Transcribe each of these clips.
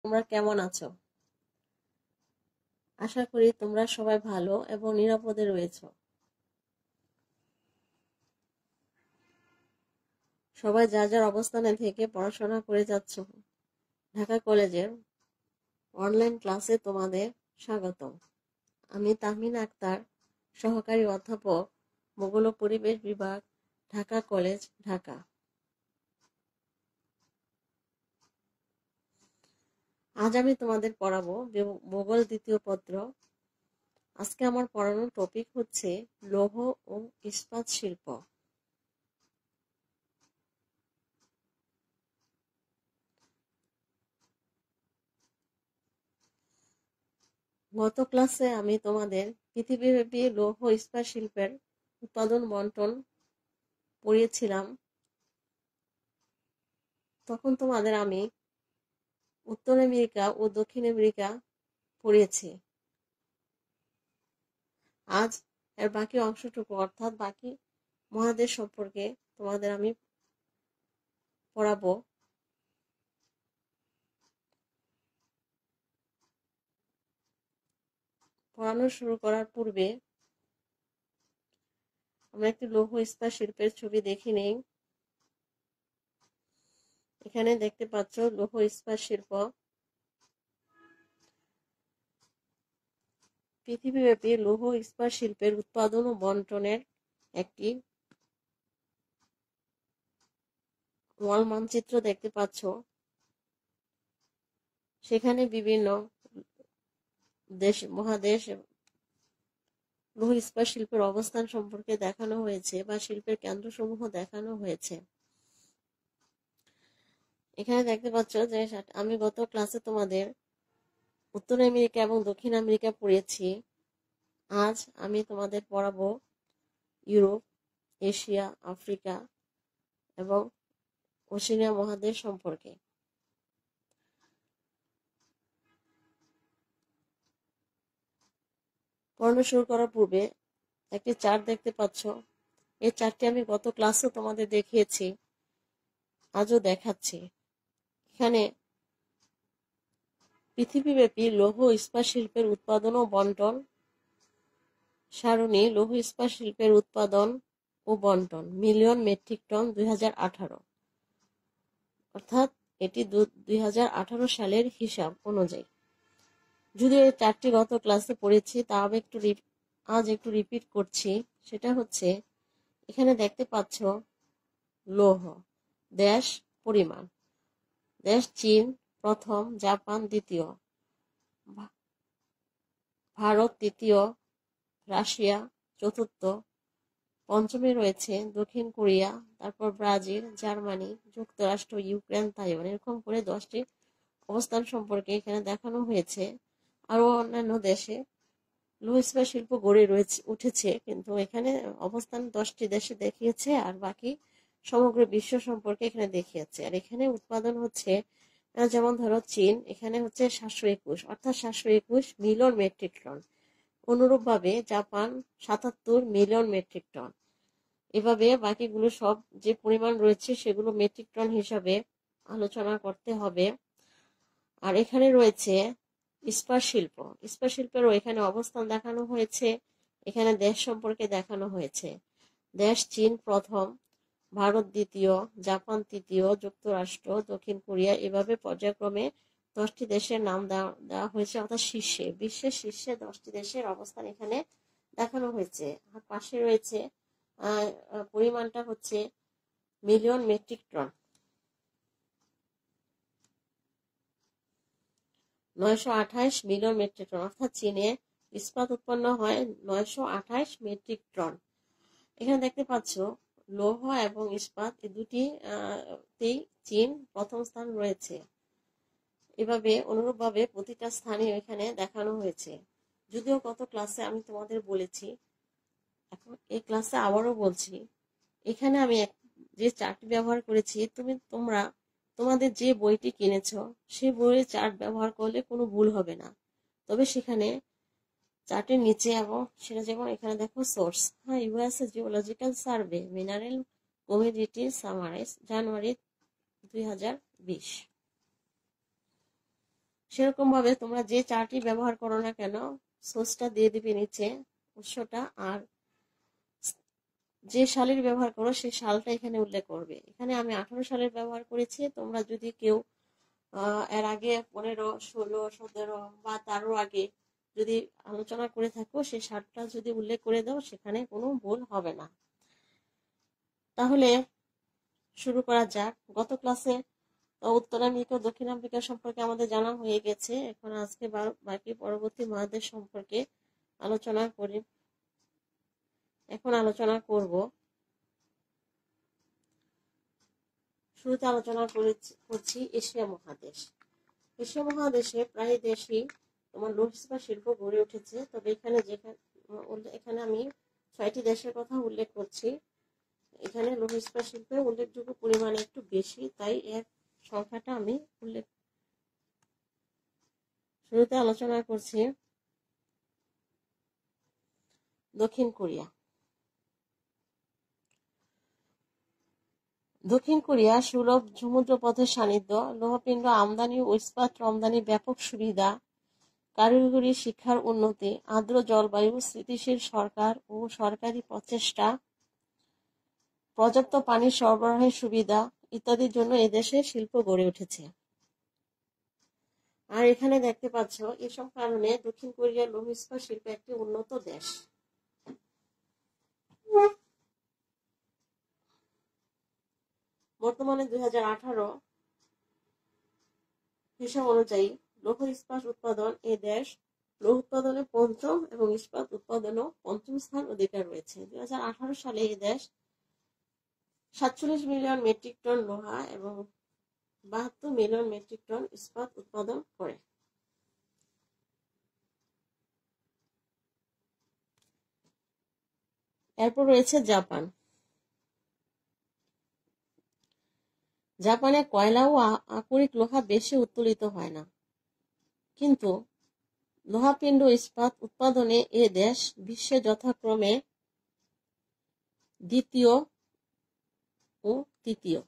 তোমরা কেমন আছো? আশা করি তোমরা সবাই ভালো এবং নিরাপদে রয়েছো। সবাই যার যার অবস্থানে থেকে পড়াশোনা করে যাচ্ছ। ঢাকা কলেজের অনলাইন ক্লাসে তোমাদের স্বাগতম। আমি তাহমিন আক্তার, সহকারী অধ্যাপক, ভূগোল ও পরিবেশ বিভাগ, ঢাকা কলেজ, ঢাকা। আজ আমি তোমাদের পড়াবো ভূগোল দ্বিতীয় পত্র। আজকে আমার পড়ানোর টপিক হচ্ছে লৌহ ও ইস্পাত শিল্প। গত ক্লাসে আমি তোমাদের পৃথিবীব্যাপী লৌহ ইস্পাত শিল্পের উৎপাদন বন্টন পড়িয়েছিলাম। তখন তোমাদের আমি উত্তর আমেরিকা ও দক্ষিণ আমেরিকা পড়িয়েছি। আজ এর বাকি অংশটুকু অর্থাৎ বাকি মহাদেশ সম্পর্কে তোমাদের আমি পড়াবো। পড়ানো শুরু করার পূর্বে আমরা একটি লৌহ ইস্পাত শিল্পের ছবি দেখে নেই। এখানে দেখতে পাচ্ছ লৌহ ইস্পাত শিল্প। পৃথিবীব্যাপী লৌহ ইস্পাত শিল্পের উৎপাদন ও বন্টনের একটি ওয়াল মানচিত্র দেখতে পাচ্ছ। সেখানে বিভিন্ন দেশ মহাদেশ লৌহ ইস্পাত শিল্পের অবস্থান সম্পর্কে দেখানো হয়েছে বা শিল্পের কেন্দ্রসমূহ দেখানো হয়েছে। এখানে দেখতে পাচ্ছ যে আমি গত ক্লাসে তোমাদের উত্তর আমেরিকা এবং দক্ষিণ আমেরিকা পড়িয়েছি। আজ আমি তোমাদের পড়াবো ইউরোপ, এশিয়া, আফ্রিকা এবং ওশেনিয়া মহাদেশ সম্পর্কে। পড়ানো শুরু করার পূর্বে একটি চার্ট দেখতে পাচ্ছ। এই চার্টটি আমি গত ক্লাসে তোমাদের দেখিয়েছি, আজও দেখাচ্ছি। এখানে পৃথিবীব্যাপী লৌহ ইস্পাত শিল্পের উৎপাদন ও বন্টন সারণী। লৌহ ইস্পাত শিল্পের উৎপাদন ও বন্টন মিলিয়ন মেট্রিক টন 2018, অর্থাৎ এটি 2018 সালের হিসাব অনুযায়ী। যদিও এই চারটি গত ক্লাসে পড়েছি, তা আজ একটু রিপিট করছি। সেটা হচ্ছে এখানে দেখতে পাচ্ছ লৌহ দেশ পরিমাণ। দেশ চীন প্রথম, জাপান দ্বিতীয়, ভারত তৃতীয়, রাশিয়া চতুর্থ, পঞ্চমে রয়েছে দক্ষিণ কোরিয়া, তারপর ব্রাজিল, জার্মানি, যুক্তরাষ্ট্র, ইউক্রেন, তাইওয়ান। এরকম করে 10টি অবস্থান সম্পর্কে এখানে দেখানো হয়েছে। আরো অন্যান্য দেশে লৌহ ইস্পাত শিল্প গড়ে উঠেছে, কিন্তু এখানে অবস্থান 10টি দেশে দেখিয়েছে আর বাকি সমগ্র বিশ্ব সম্পর্কে এখানে দেখিয়েছে। আর এখানে উৎপাদন হচ্ছে যেমন ধরো চীন, এখানে হচ্ছে 721, অর্থাৎ 721 মিলিয়ন মেট্রিক টন। অনুরূপভাবে জাপান 77 মিলিয়ন মেট্রিক টন। এভাবে বাকিগুলো সব যে পরিমাণ রয়েছে সেগুলো মেট্রিক টন হিসাবে আলোচনা করতে হবে। আর এখানে রয়েছে ইস্পাত শিল্প। ইস্পাত শিল্পেরও এখানে অবস্থান দেখানো হয়েছে, এখানে দেশ সম্পর্কে দেখানো হয়েছে। দেশ চীন প্রথম, ভারত দ্বিতীয়, জাপান তৃতীয়, যুক্তরাষ্ট্র, দক্ষিণ কোরিয়া, এভাবে পর্যায়ক্রমে 10টি দেশের নাম দেওয়া হয়েছে, অর্থাৎ শীর্ষে, বিশ্বের শীর্ষে 10টি দেশের অবস্থান এখানে দেখানো হয়েছে। আর পাশে রয়েছে পরিমাণটা হচ্ছে million metric ton. 928 million metric ton, অর্থাৎ চীনে ইস্পাত উৎপন্ন হয় 928 মেট্রিক টন। এখানে দেখতে পাচ্ছ লৌহ এবং ইস্পাত এই দুটিতেই চীন প্রথম স্থান রয়েছে। এভাবে অনুরূপভাবে প্রতিটা স্থানীয় এখানে দেখানো হয়েছে। যদিও গত ক্লাসে আমি তোমাদের বলেছি, এখন এই ক্লাসে আবারও বলছি, এখানে আমি যে চার্ট ব্যবহার করেছি, তোমরা তোমাদের যে বইটি কিনেছ সেই বইয়ের চার্ট ব্যবহার করলে কোনো ভুল হবে না। তবে সেখানে চার্টের নিচে এবং সেটা যেমন এখানে দেখো সোর্স, হ্যাঁ, USA geological survey mineral commodity summarise January 2020। সেরকম ভাবে তোমরা যে চারটি ব্যবহার করো না কেন, সোর্সটা দিয়ে দিবে নিচে, উৎসটা, আর যে সালের ব্যবহার করো সেই সালটা এখানে উল্লেখ করবে। এখানে আমি 18 সালের ব্যবহার করেছি। তোমরা যদি কেউ এর আগে 15, 16, 17 বা তারও আগে যদি আলোচনা করে থাকো, সেই সালটা যদি উল্লেখ করে দাও, সেখানে কোনো ভুল হবে না। তাহলে শুরু করা যাক। গত ক্লাসে উত্তর আমেরিকা ও দক্ষিণ আমেরিকা সম্পর্কে আমাদের জানা হয়ে গেছে। এখন আজকে বাকি পরবর্তী মহাদেশ সম্পর্কে আলোচনা করি। এখন আলোচনা করব। শুরুতে আলোচনা করছি এশিয়া মহাদেশ। এশিয়া মহাদেশে প্রায় দেশই তোমার লৌহ ইস্পাত শিল্প গড়ে উঠেছে। তবে এখানে আমি 6টি দেশের কথা উল্লেখ করছি। এখানে লৌহ ইস্পাত শিল্পের উল্লেখযোগ্য পরিমাণে একটু বেশি, তাই এর সংখ্যাটা আমি শুরুতে আলোচনা করছি দক্ষিণ কোরিয়া। দক্ষিণ কোরিয়া সুলভ সমুদ্রপথের সান্নিধ্য, লৌহপিণ্ড আমদানি ও ইস্পাত রপ্তানি ব্যাপক সুবিধা, কারিগরি শিক্ষার উন্নতি, আর্দ্র জলবায়ু, স্থিতিশীল সরকার ও সরকারি প্রচেষ্টা, পর্যাপ্ত পানি সরবরাহের সুবিধা ইত্যাদির জন্য এদেশে শিল্প গড়ে উঠেছে। আর এখানে দেখতে পাচ্ছ, এসব কারণে দক্ষিণ কোরিয়ার লৌহ ইস্পাত শিল্প একটি উন্নত দেশ। বর্তমানে 2018 হিসাব অনুযায়ী লৌহ ইস্পাত উৎপাদন এ দেশ লৌহ উৎপাদনে পঞ্চম এবং ইস্পাত উৎপাদনও পঞ্চম স্থান অধিকার রয়েছে। 2018 সালে এই দেশ 47 মিলিয়ন মেট্রিক টন লোহা এবং 72 মিলিয়ন মেট্রিক টন ইস্পাত উৎপাদন করে। এরপর রয়েছে জাপান। জাপানে কয়লা ও আকরিক লোহা বেশি উত্তোলিত হয় না, কিন্তু লোহাপিণ্ড ইস্পাত উৎপাদনে এ দেশ বিশ্বে যথাক্রমে দ্বিতীয় ও তৃতীয়।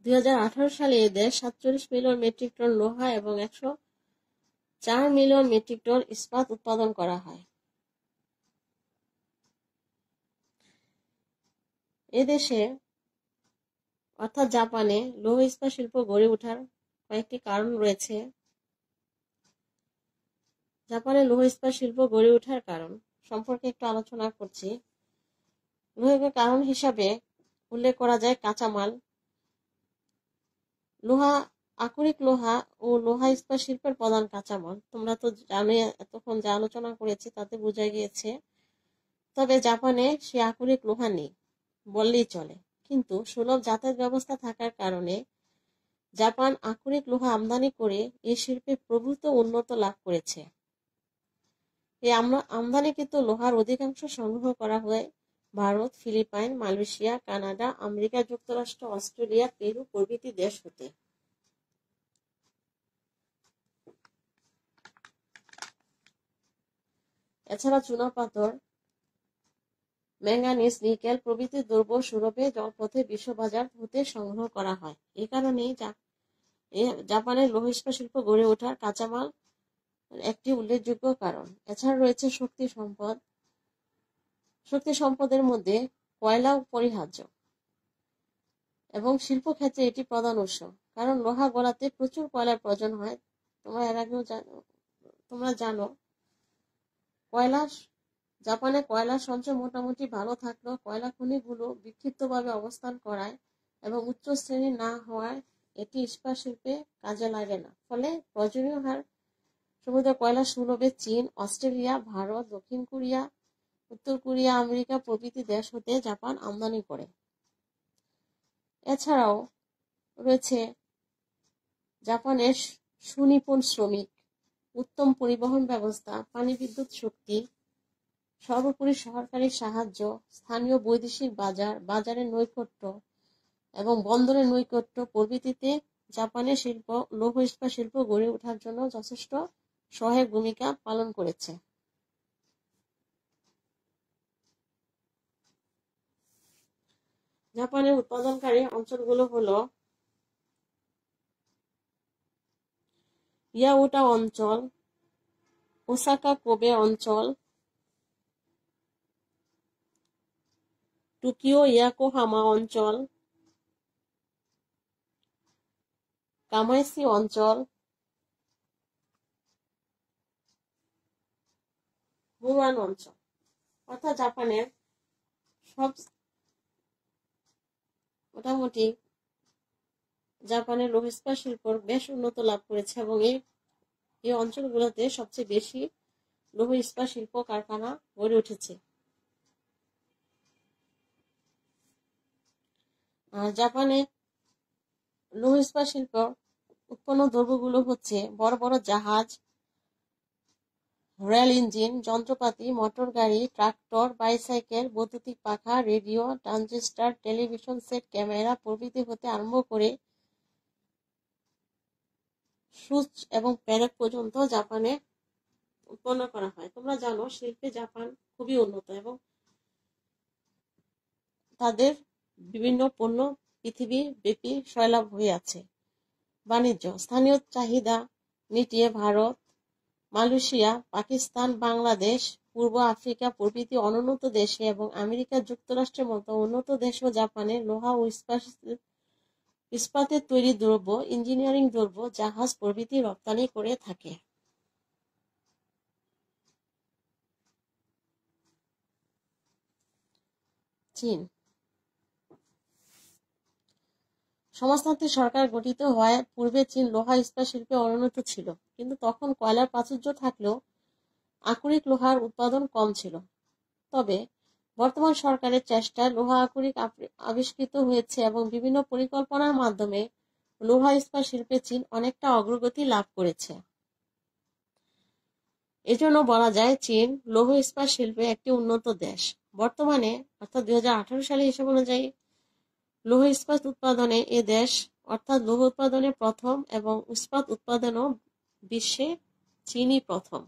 2018 সালে এ দেশ 47 মিলিয়ন মেট্রিক টন লোহা এবং 104 মিলিয়ন মেট্রিক টন ইস্পাত উৎপাদন করা হয়। এদেশে অর্থাৎ জাপানে লৌহ ইস্পাত শিল্প গড়ে ওঠার কয়েকটি কারণ রয়েছে। জাপানে লৌহ ইস্পাত শিল্প গড়ে ওঠার কারণ সম্পর্কে একটু আলোচনা করছি। লৌহের কারণ হিসাবে উল্লেখ করা যায় কাঁচামাল, লোহা, আকরিক লোহা ও লোহা ইস্পাত শিল্পের প্রধান কাঁচামাল। তোমরা তো জানো, এতক্ষণ যা আলোচনা করেছি তাতে বোঝা গিয়েছে। তবে জাপানে সে আকরিক লোহা নেই বললেই চলে, কিন্তু সুলভ যাতায়াত ব্যবস্থা থাকার কারণে জাপান আকরিক লোহা আমদানি করে এই শিল্পে প্রভূত উন্নত লাভ করেছে। এই আমদানিকৃত লোহার অধিকাংশ সংগ্রহ করা হয় Bharat, Philippines, Malaysia, Canada, America যুক্তরাষ্ট্র, অস্ট্রেলিয়া, পেরু প্রভৃতি দেশ হতে। এছাড়া চুনাপাথর, ম্যাঙ্গানিজ, নিকেল প্রভৃতি দ্রব্য সুরভে জলপথে বিশ্ববাজার হতে সংগ্রহ করা হয়। এই কারণেই জাপানের লৌহ ইস্পাত শিল্প গড়ে ওঠার কাঁচামাল একটি উল্লেখযোগ্য কারণ। এছাড়া রয়েছে শক্তি সম্পদ। শক্তি সম্পদের মধ্যে কয়লা অপরিহার্য এবং শিল্প ক্ষেত্রে এটি প্রধান উৎস, কারণ লোহা গলাতে প্রচুর কয়লার প্রয়োজন হয়। তোমরা জানো জাপানে কয়লার সঞ্চয় মোটামুটি ভালো থাকলেও কয়লা খনিগুলো বিক্ষিপ্তভাবে অবস্থান করায় এবং উচ্চ শ্রেণীর না হওয়ায় এটি ইস্পাত শিল্পে কাজে লাগে না। ফলে প্রয়োজনীয় হার সমুদ্র কয়লা সুলভে চীন, অস্ট্রেলিয়া, ভারত, দক্ষিণ কোরিয়া, উত্তর কোরিয়া, আমেরিকা প্রভৃতি দেশ হতে জাপান আমদানি করে। এছাড়াও রয়েছে জাপানের সুনিপুণ শ্রমিক, উত্তম পরিবহন ব্যবস্থা, পানি বিদ্যুৎ শক্তি, সর্বোপরি সরকারি সাহায্য, স্থানীয় বৈদেশিক বাজারের নৈকট্য এবং বন্দরের নৈকট্য প্রভৃতিতে জাপানের লৌহ ইস্পাত শিল্প গড়ে ওঠার জন্য যথেষ্ট সহায়ক ভূমিকা পালন করেছে। জাপানের উৎপাদনকারী অঞ্চলগুলো হলো ইয়াউটা অঞ্চল, ওসাকা কোবে অঞ্চল, টোকিও ইয়াকোহামা অঞ্চল, কামাইসি অঞ্চল, বুরান অঞ্চল, অর্থাৎ জাপানের সব মোটামুটি জাপানের লৌহ ইস্পাত শিল্প বেশ উন্নত লাভ করেছে এবং এই অঞ্চলগুলোতে সবচেয়ে বেশি লৌহ ইস্পাত শিল্প কারখানা গড়ে উঠেছে। জাপানে লৌহ ইস্পাত শিল্প উৎপন্ন দ্রব্যগুলো হচ্ছে বড় বড় জাহাজ, রেল ইঞ্জিন, যন্ত্রপাতি, মোটর গাড়ি, ট্রাক্টর, বাইসাইকেল, বৈদ্যুতিক পাখা, radio, transistor, television set, camera প্রভৃতি হতে আরম্ভ করে সুচ এবং প্যারেক পর্যন্ত জাপানে উৎপন্ন করা হয়। তোমরা জানো শিল্পে জাপান খুবই উন্নত এবং তাদের বিভিন্ন পণ্য পৃথিবী ব্যাপী সয়লাভ হয়ে আছে। বাণিজ্য, স্থানীয় চাহিদা মিটিয়ে ভারত, মালয়েশিয়া, পাকিস্তান, বাংলাদেশ, পূর্ব আফ্রিকা প্রভৃতি অনুন্নত দেশে এবং আমেরিকা যুক্তরাষ্ট্রের মতো উন্নত দেশেও জাপানে লোহা ও ইস্পাতের তৈরি দ্রব্য, ইঞ্জিনিয়ারিং দ্রব্য, জাহাজ প্রভৃতি রপ্তানি করে থাকে। চীন সমাজতান্ত্রিক সরকার গঠিত হওয়ায় পূর্বে চীন লোহা ইস্পাত শিল্পে অনুন্নত ছিল, কিন্তু তখন কয়লার প্রাচুর্য থাকলেও আকরিক লোহার উৎপাদন কম ছিল। তবে বর্তমান সরকারের চেষ্টায় লোহা আকরিক আবিষ্কৃত হয়েছে এবং বিভিন্ন পরিকল্পনার মাধ্যমে লোহা ইস্পাত শিল্পে চীন অনেকটা অগ্রগতি লাভ করেছে। এজন্য বলা যায় চীন লৌহ ইস্পাত শিল্পে একটি উন্নত দেশ। বর্তমানে অর্থাৎ 2018 সালের হিসাব অনুযায়ী লৌহ ইস্পাত উৎপাদনে এ দেশ অর্থাৎ লৌহ উৎপাদনে প্রথম এবং ইস্পাত উৎপাদনেও বিশ্বে চীনই প্রথম।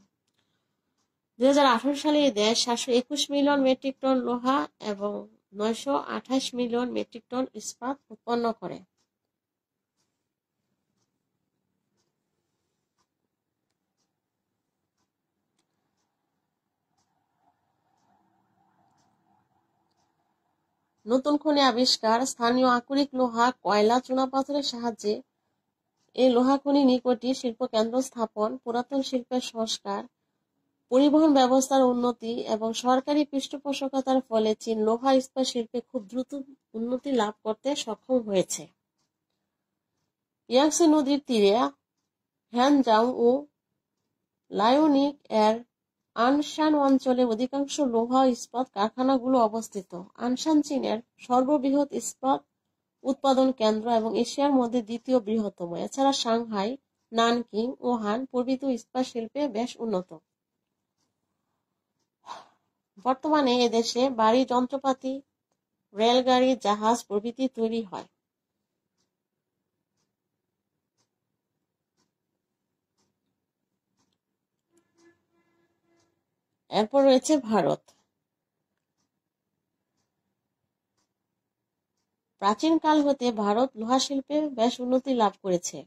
2018 সালে এই দেশ 721 মিলিয়ন মেট্রিক টন লোহা এবং 928 মিলিয়ন মেট্রিক টন ইস্পাত উৎপন্ন করে। নতুন খনি আবিষ্কার, স্থানীয় আকরিক লোহা, কয়লা, চুনাপাথরের সাহায্যে এই লোহা খনি নিকটে শিল্প কেন্দ্র স্থাপন, পুরাতন শিল্পের সংস্কার, পরিবহন ব্যবস্থার উন্নতি এবং সরকারি পৃষ্ঠপোষকতার ফলে চীন লোহা ইস্পাত শিল্পে খুব দ্রুত উন্নতি লাভ করতে সক্ষম হয়েছে। ইয়াংসি নদীর তীরে হ্যানজাং ও লায়োনিং এর আনশান অঞ্চলে অধিকাংশ লোহা ইস্পাত কারখানাগুলো অবস্থিত। আনশান চীনের সর্ববৃহৎ ইস্পাত উৎপাদন কেন্দ্র এবং এশিয়ার মধ্যে দ্বিতীয় বৃহত্তম। এছাড়া সাংহাই, নানকিং, ওহান প্রভৃতি ইস্পাত শিল্পে বেশ উন্নত। বর্তমানে এদেশে ভারী যন্ত্রপাতি, রেলগাড়ি, জাহাজ প্রভৃতি তৈরি হয়। এরপর রয়েছে ভারত। প্রাচীনকাল হতে ভারত লোহা শিল্পে বেশ উন্নতি লাভ করেছে।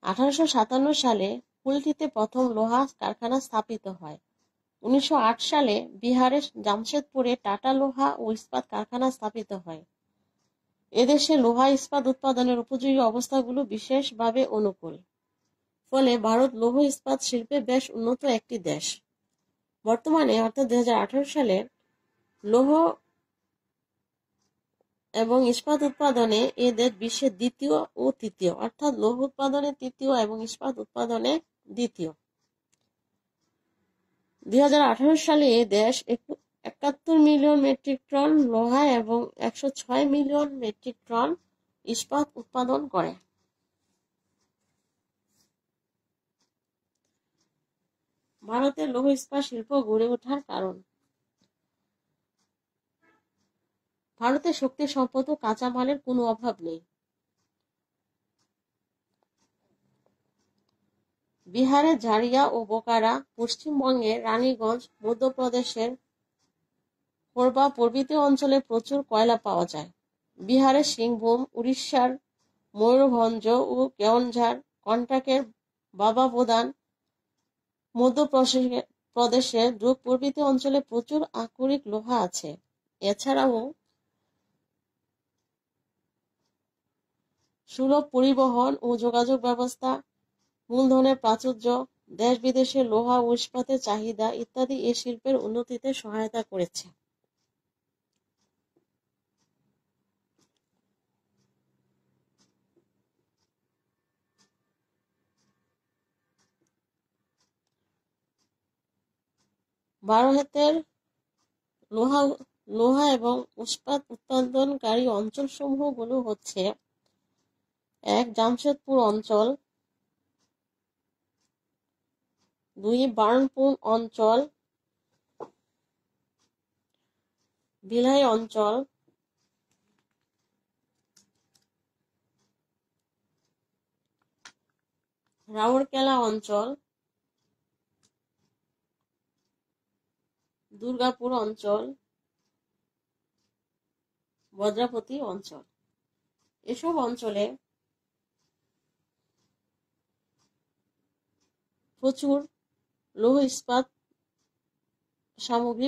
1857 সালে কুলটিতে প্রথম লোহা কারখানা স্থাপিত হয়। 1908 সালে বিহারের জামশেদপুরে টাটা লোহা ও ইস্পাত কারখানা স্থাপিত হয়। এদেশে লোহা ইস্পাত উৎপাদনের উপযোগী অবস্থাগুলো বিশেষভাবে অনুকূল। ফলে ভারত লৌহ ইস্পাত শিল্পে বেশ উন্নত একটি দেশ। বর্তমানে অর্থাৎ 2018 সালে লৌহ এবং ইস্পাত উৎপাদনে এ দেশ বিশ্বের দ্বিতীয় ও তৃতীয়, অর্থাৎ লৌহ উৎপাদনে তৃতীয় এবং ইস্পাত উৎপাদনে দ্বিতীয়। 2018 সালে এ দেশ 71 মিলিয়ন মেট্রিক টন লোহা এবং 106 মিলিয়ন মেট্রিক টন ইস্পাত উৎপাদন করে। ভারতের লৌহ ইস্পাত শিল্প গড়ে ওঠার কারণ। ভারতের শক্তি সম্পদ ও কাঁচামালের কোনো অভাব নেই। বিহারের ঝাড়িয়া ও বোকারা, পশ্চিমবঙ্গের রানীগঞ্জ, মধ্যপ্রদেশের কোরবা প্রভৃতি অঞ্চলে প্রচুর কয়লা পাওয়া যায়। বিহারের সিংভূম, উড়িষ্যার ময়ূরভঞ্জ ও কেওনঝাড়, কর্ণাটকের বাবা প্রধান মধ্যপ্রদেশের দ্রুপ প্রভৃতি অঞ্চলে প্রচুর আকরিক লোহা আছে। এছাড়াও সুলভ পরিবহন ও যোগাযোগ ব্যবস্থা, মূলধনের প্রাচুর্য, দেশ বিদেশে লোহা ও ইস্পাতের চাহিদা ইত্যাদি এ শিল্পের উন্নতিতে সহায়তা করেছে। ভারতের লোহা লোহা এবং ইস্পাত উৎপাদনকারী অঞ্চলসমূহগুলো হচ্ছে: ১. জামশেদপুর অঞ্চল, ২. বার্নপুর অঞ্চল, ভিলাই অঞ্চল, রাউরকেলা অঞ্চল, দুর্গাপুর অঞ্চল, বজ্রাপতি অঞ্চল। এসব অঞ্চলে প্রচুর লৌহ ইস্পাত সামগ্রী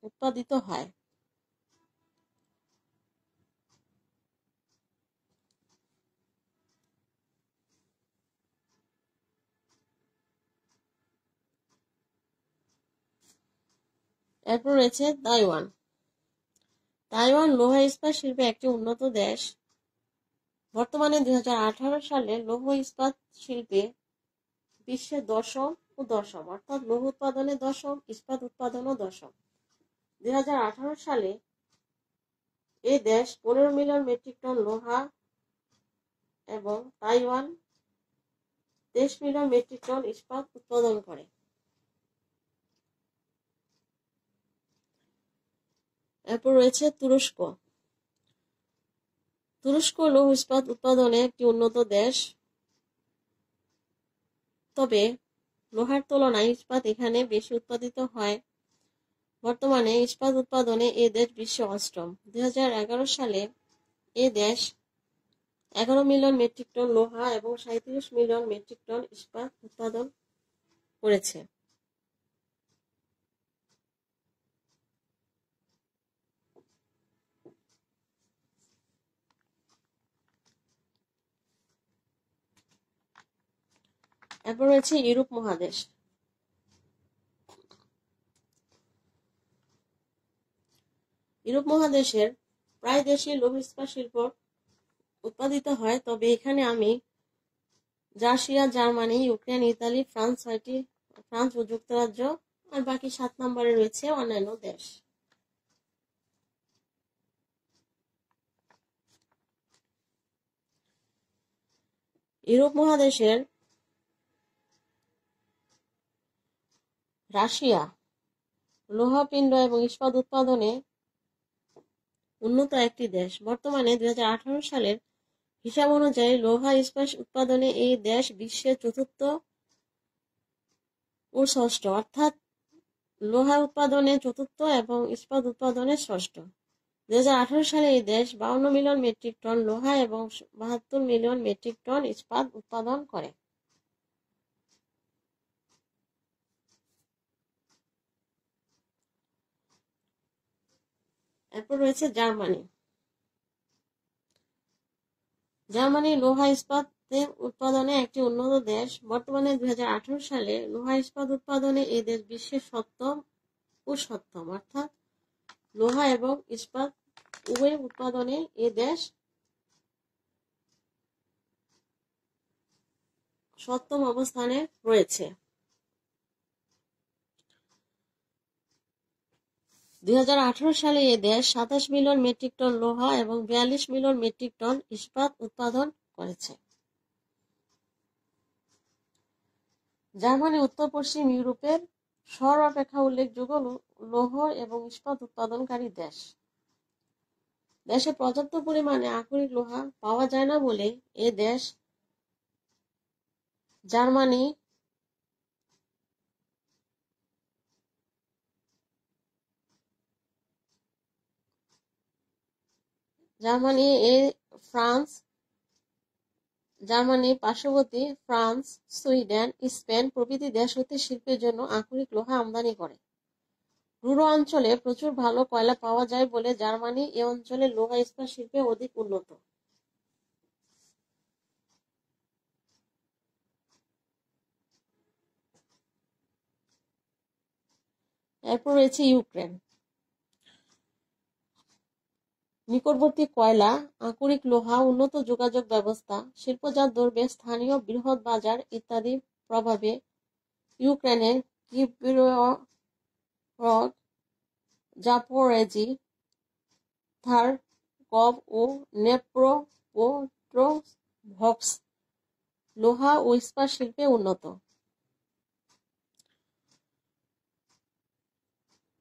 উৎপাদিত হয়। এরপর রয়েছে তাইওয়ান। তাইওয়ান লোহা ইস্পাত শিল্পে একটি উন্নত দেশ। বর্তমানে 2018 সালে লৌহ ইস্পাত শিল্পে বিশ্বের দশম, অর্থাৎ লৌহ উৎপাদনে দশম, ইস্পাত উৎপাদনও দশম। 2018 সালে এই দেশ 15 মিলিয়ন মেট্রিক টন লোহা এবং তাইওয়ান 23 মিলিয়ন মেট্রিক টন ইস্পাত উৎপাদন করে। এরপর রয়েছে তুরস্ক। তুরস্ক লৌহ ইস্পাত উৎপাদনে একটি উন্নত দেশ, তবে লোহার তুলনায় ইস্পাত এখানে বেশি উৎপাদিত হয়। বর্তমানে ইস্পাত উৎপাদনে এ দেশ বিশ্বে অষ্টম। 2011 সালে এ দেশ 11 মিলিয়ন মেট্রিক টন লোহা এবং 37 মিলিয়ন মেট্রিক টন ইস্পাত উৎপাদন করেছে। এরপর রয়েছে ইউরোপ মহাদেশ। ইউরোপ মহাদেশের প্রায় দেশে লৌহ ইস্পাত শিল্প উৎপাদিত হয়, তবে এখানে আমি Russia, Germany, Ukraine, Italy, France ও যুক্তরাজ্য, আর বাকি 7 নম্বরে রয়েছে অন্যান্য দেশ। ইউরোপ মহাদেশের রাশিয়া লোহাপিণ্ড এবং ইস্পাত উৎপাদনে উন্নত একটি দেশ। বর্তমানে 2018 সালের হিসাব অনুযায়ী লোহা ইস্পাত উৎপাদনে এই দেশ বিশ্বের চতুর্থ ও ষষ্ঠ, অর্থাৎ লোহা উৎপাদনে চতুর্থ এবং ইস্পাত উৎপাদনে ষষ্ঠ। 2018 সালে এই দেশ 52 মিলিয়ন মেট্রিক টন লোহা এবং 72 মিলিয়ন মেট্রিক টন ইস্পাত উৎপাদন করে। এরপর রয়েছে জার্মানি। জার্মানি লোহা ইস্পাত উৎপাদনে একটি উন্নত দেশ। বর্তমানে 2018 সালে লোহা ইস্পাত উৎপাদনে এই দেশ বিশ্বের সপ্তম, অর্থাৎ লোহা এবং ইস্পাত উভয় উৎপাদনে এই দেশ সপ্তম অবস্থানে রয়েছে। 2018 সালে এ দেশ 27 মিলিয়ন মেট্রিক টন লোহা এবং 42 মিলিয়ন মেট্রিক টন ইস্পাত উৎপাদন করেছে। জার্মানি উত্তর পশ্চিম ইউরোপের সর্বাপেক্ষা উল্লেখযোগ্য লৌহ এবং ইস্পাত উৎপাদনকারী দেশ। দেশে পর্যাপ্ত পরিমাণে আকরিক লোহা পাওয়া যায় না বলে এ দেশ জার্মানি ফ্রান্স, জার্মানি, পার্শ্ববর্তী ফ্রান্স, সুইডেন, স্পেন প্রভৃতি দেশ হতে শিল্পের জন্য আকরিক লোহা আমদানি করে। রুড়ো অঞ্চলে প্রচুর ভালো কয়লা পাওয়া যায় বলে জার্মানি এ অঞ্চলে লোহা ইস্পাত শিল্পে অধিক উন্নত। এরপর রয়েছে ইউক্রেন। নিকটবর্তী কয়লা, আকরিক লোহা, উন্নত যোগাযোগ ব্যবস্থা, শিল্পজাত দ্রব্যে স্থানীয় বৃহৎ বাজার ইত্যাদির প্রভাবে ইউক্রেনের কিভরভ, জাপোরেজি, খার্কভ ও নেপ্রোপেট্রোভস্ক লোহা ও ইস্পাত শিল্পে উন্নত।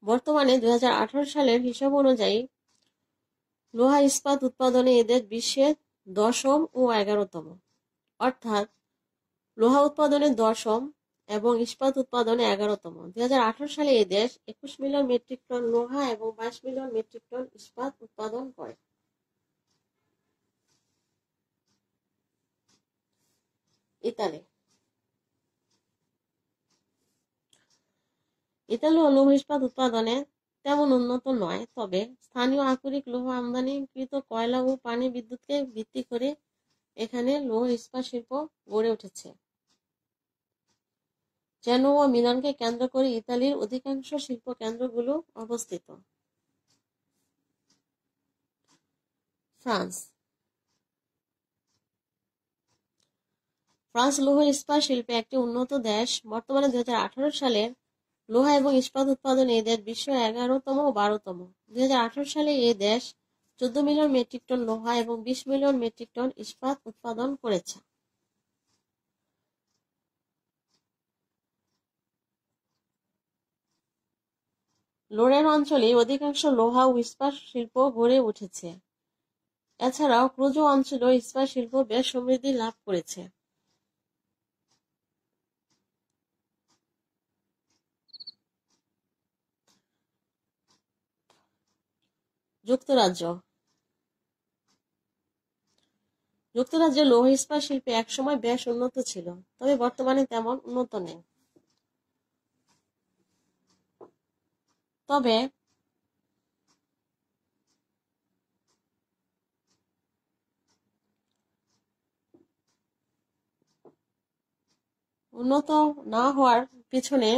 বর্তমানে 2018 সালের হিসাব অনুযায়ী লোহা ইস্পাত উৎপাদনে এদেশ বিশ্বের 10ম ও 11তম, অর্থাৎ লোহা উৎপাদনে 10ম এবং ইস্পাত উৎপাদনে 11তম। 2018 সালে এদেশ 21 মিলিয়ন মেট্রিক টন লোহা এবং 22 মিলিয়ন মেট্রিক টন ইস্পাত উৎপাদন করে। ইতালি লৌহ ইস্পাত উৎপাদনে তেমন উন্নত নয়, তবে স্থানীয় আকরিক লৌহ আমদানিকৃত কয়লা ও পানি বিদ্যুৎকে ভিত্তি করে এখানে লৌহ ইস্পাত শিল্প গড়ে উঠেছে। জেনোয়া ও মিলানকে কেন্দ্র করে ইতালির অধিকাংশ শিল্প কেন্দ্রগুলো অবস্থিত। ফ্রান্স লৌহ ইস্পাত শিল্পে একটি উন্নত দেশ। বর্তমানে 2018 সালের লোহা এবং ইস্পাত উৎপাদনে এই দেশ বিশ্ব 11তম ও 12তম। 2018 সালে এই দেশ 14 মিলিয়ন মেট্রিক টন লোহা এবং 20 মিলিয়ন মেট্রিক টন ইস্পাত উৎপাদন করেছে। লোরেন অঞ্চলে অধিকাংশ লোহা ও ইস্পাত শিল্প গড়ে উঠেছে। এছাড়াও ক্রুজো অঞ্চলেও ইস্পাত শিল্প বেশ সমৃদ্ধি লাভ করেছে। যুক্তরাজ্যের লৌহ ইস্পাত শিল্পে একসময় বেশ উন্নত ছিল, তবে বর্তমানে তেমন উন্নত নেই। তবে উন্নত না হওয়ার পিছনে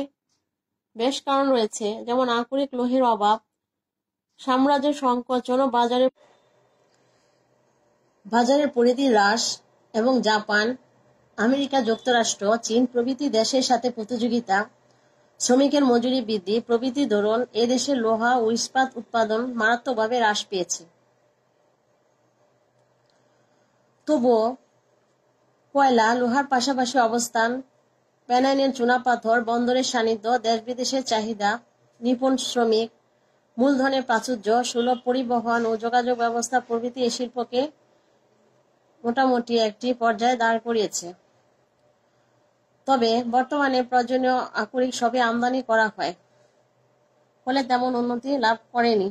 বেশ কারণ রয়েছে, যেমন আকরিক লোহের অভাব, সাম্রাজ্যের সংকোচন ও বাজারের পরিধি হ্রাস এবং জাপান, আমেরিকা যুক্তরাষ্ট্র, চীন প্রভৃতি দেশের সাথে প্রতিযোগিতা, শ্রমিকের মজুরি বৃদ্ধি প্রভৃতি দরুন এ দেশের লোহা ও ইস্পাত উৎপাদন মারাত্মকভাবে হ্রাস পেয়েছে। তবুও কয়লা, লোহার পাশাপাশি অবস্থান, প্যানাইনের চুনাপাথর, বন্দরের সান্নিধ্য, দেশ-বিদেশের চাহিদা, নিপুণ শ্রমিক, মূলধনের প্রাচুর্য, সুলভ পরিবহন ও যোগাযোগ ব্যবস্থা প্রভৃতি এই শিল্পকে মোটামুটি একটি পর্যায়ে দাঁড় করিয়েছে। তবে বর্তমানে প্রয়োজনীয় আকরিক সবই আমদানি করা হয়, ফলে তেমন উন্নতি লাভ করেনি।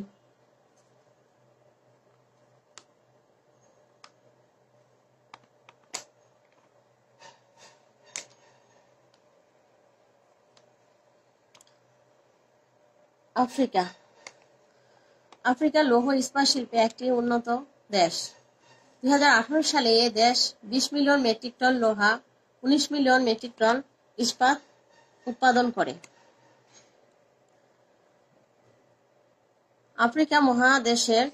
আফ্রিকা লৌহ ইস্পাত শিল্পে একটি উন্নত দেশ। 2018 সালে এ দেশ 20 মিলিয়ন মেট্রিক টন লোহা, 19 মিলিয়ন মেট্রিক টন ইস্পাত উৎপাদন করে। আফ্রিকা মহাদেশের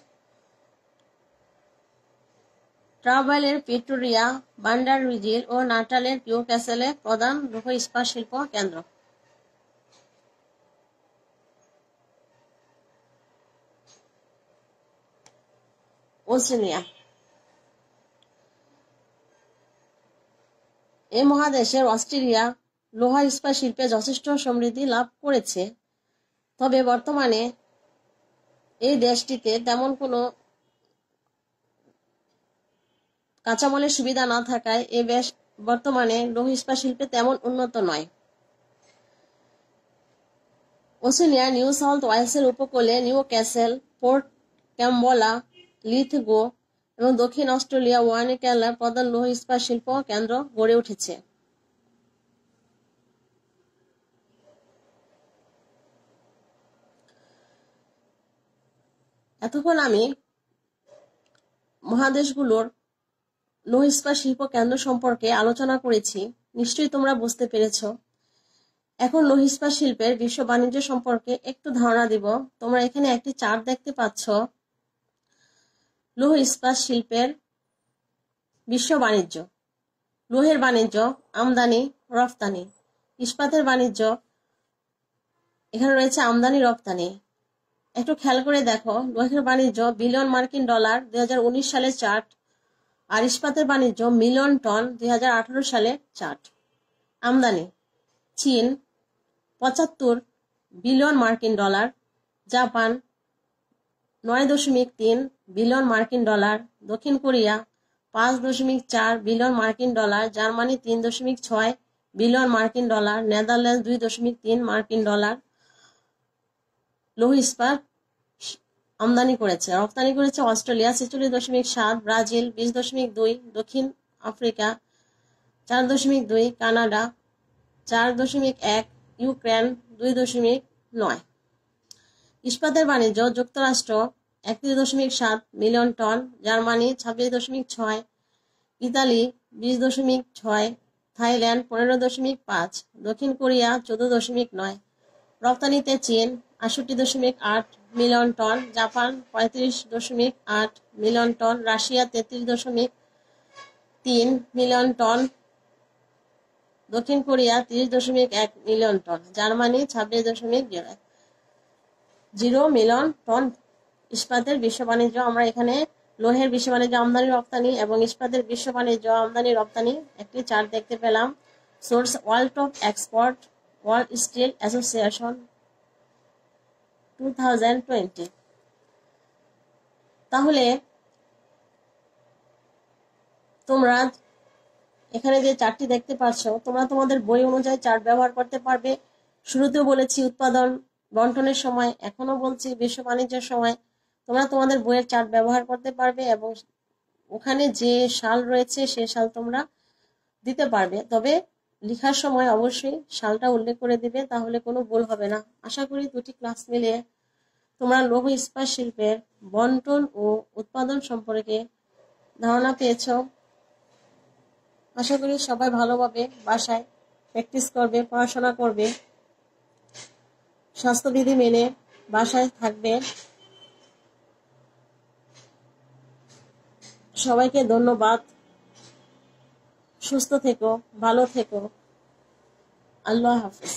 ট্রাভালের প্রিটোরিয়া, বান্ডারবাজির ও নাটালের নিউক্যাসলে প্রধান লৌহ ইস্পাত শিল্প কেন্দ্র। ওশেনিয়া এই মহাদেশের অস্ট্রেলিয়া লোহা ইস্পাত শিল্পে যথেষ্ট সমৃদ্ধি লাভ করেছে, তবে বর্তমানে এই দেশটিতে তেমন কোনো কাঁচামালের সুবিধা না থাকায় এ দেশ বর্তমানে লৌহ ইস্পাত শিল্পে তেমন উন্নত নয়। ওশেনিয়া নিউ সাউথ ওয়েলসের উপকূলে নিউক্যাসল, পোর্ট ক্যাম্পবেল, লিথগো এবং দক্ষিণ অস্ট্রেলিয়া ওয়াইনে কেরালার প্রধান লৌহ ইস্পাত শিল্প কেন্দ্র গড়ে উঠেছে। এতক্ষণ আমি মহাদেশগুলোর লৌহ ইস্পাত শিল্প কেন্দ্র সম্পর্কে আলোচনা করেছি, নিশ্চয়ই তোমরা বুঝতে পেরেছ। এখন লৌহ ইস্পাত শিল্পের বিশ্ব বাণিজ্য সম্পর্কে একটু ধারণা দিব। তোমরা এখানে একটি চার্ট দেখতে পাচ্ছ। লৌহ ইস্পাত শিল্পের বিশ্ব বাণিজ্য, লৌহের বাণিজ্য, আমদানি রফতানি। ইস্পাতের বাণিজ্য, এখানে রয়েছে আমদানি রপ্তানি। একটু খেয়াল করে দেখো, লৌহের বাণিজ্য বিলিয়ন মার্কিন ডলার 2019 সালের চার্ট, আর ইস্পাতের বাণিজ্য মিলিয়ন টন 2018 সালের চার্ট। আমদানি, চীন 75 বিলিয়ন মার্কিন ডলার, জাপান 9.3 বিলিয়ন মার্কিন ডলার, দক্ষিণ কোরিয়া 5.4 বিলিয়ন মার্কিন ডলার, জার্মানি 3.6 বিলিয়ন মার্কিন ডলার, নেদারল্যান্ডস 2.3 মার্কিন ডলার লৌহ ইস্পাত আমদানি করেছে। রপ্তানি করেছে অস্ট্রেলিয়া 46.7, ব্রাজিল 20.2, দক্ষিণ আফ্রিকা 4.2, কানাডা 4.1, ইউক্রেন 2.9। ইস্পাতের বাণিজ্য যুক্তরাষ্ট্র 31.7 million ton, Germany 26.6, Italy 20.6, Thailand 15.5, দক্ষিণ কোরিয়া 14.9। রপ্তানিতে চীন 68.8 million ton, Japan 35.8 million ton, Russia 33.3 million ton, দক্ষিণ Korea 30.1 million ton, Germany 26.0 million ton. ইস্পাতের বিশ্ব বাণিজ্য, আমরা এখানে লৌহের বিশ্ব বাণিজ্য আমদানি রপ্তানি এবং ইস্পাতের বিশ্ব বাণিজ্য আমদানি রপ্তানি একটি চার্ট দেখতে পেলাম। Source world of export, world steel association 2020। তাহলে তোমরা এখানে যে চার্টটি দেখতে পাচ্ছ, তোমরা তোমাদের বই অনুযায়ী চার্ট ব্যবহার করতে পারবে। শুরুতেও বলেছি উৎপাদন বন্টনের সময়, এখনো বলছি বিশ্ব বাণিজ্যের সময় তোমরা তোমাদের বইয়ের চার্ট ব্যবহার করতে পারবে এবং ওখানে যে সাল রয়েছে সে সাল তোমরা দিতে পারবে। তবে লেখার সময় অবশ্যই সালটা উল্লেখ করে দিবে, তাহলে কোনো ভুল হবে না। আশা করি দুটি ক্লাস মিলিয়ে তোমরা লৌহ ইস্পাত শিল্পের বন্টন ও উৎপাদন সম্পর্কে ধারণা পেয়েছ। আশা করি সবাই ভালোভাবে বাসায় প্র্যাকটিস করবে, পড়াশোনা করবে, স্বাস্থ্যবিধি মেনে বাসায় থাকবে। সবাইকে ধন্যবাদ। সুস্থ থেকো, ভালো থেকো। আল্লাহ হাফেজ।